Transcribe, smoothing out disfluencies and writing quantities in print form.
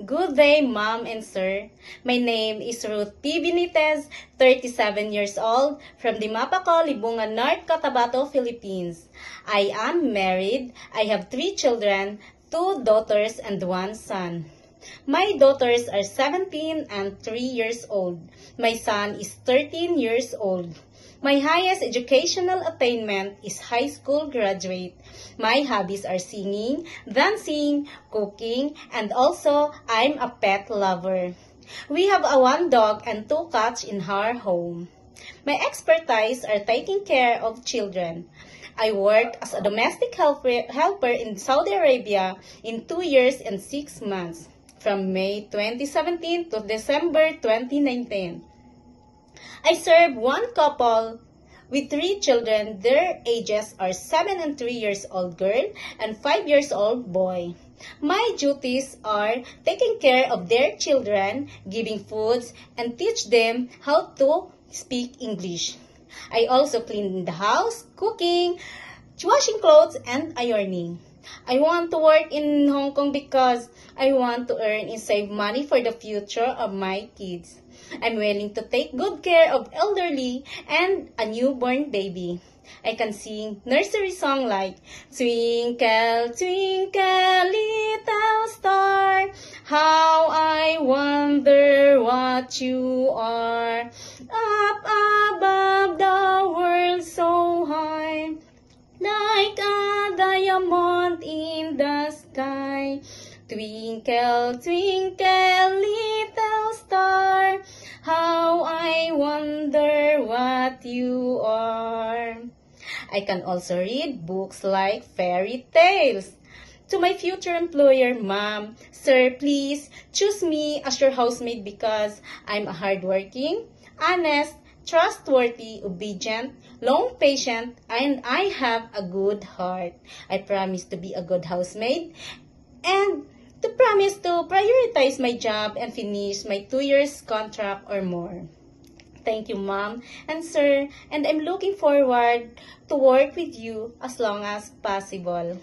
Good day, Mom and Sir. My name is Ruth P. Benitez, 37 years old, from Dimapaco, Libungan North, Cotabato, Philippines. I am married. I have 3 children, 2 daughters and 1 son. My daughters are 17 and 3 years old. My son is 13 years old. My highest educational attainment is high school graduate. My hobbies are singing, dancing, cooking, and also I'm a pet lover. We have a 1 dog and 2 cats in our home. My expertise are taking care of children. I worked as a domestic helper in Saudi Arabia in 2 years and 6 months, from May 2017 to December 2019. I serve 1 couple with 3 children. Their ages are 7 and 3 years old girl and 5 years old boy. My duties are taking care of their children, giving foods, and teach them how to speak English. I also clean the house, cooking, washing clothes, and ironing. I want to work in Hong Kong because I want to earn and save money for the future of my kids. I'm willing to take good care of elderly and a newborn baby. I can sing nursery song like Twinkle, twinkle, little star, how I wonder what you are. Up above the world so high, like a diamond in the sky. Twinkle, twinkle, little star, how I wonder what you are. I can also read books like fairy tales. To my future employer, Mom, Sir, please choose me as your housemaid because I'm a hardworking, honest, trustworthy, obedient, long patient, and I have a good heart. I promise to be a good housemaid and to promise to prioritize my job and finish my 2 years contract or more. Thank you, Mom and Sir, and I'm looking forward to work with you as long as possible.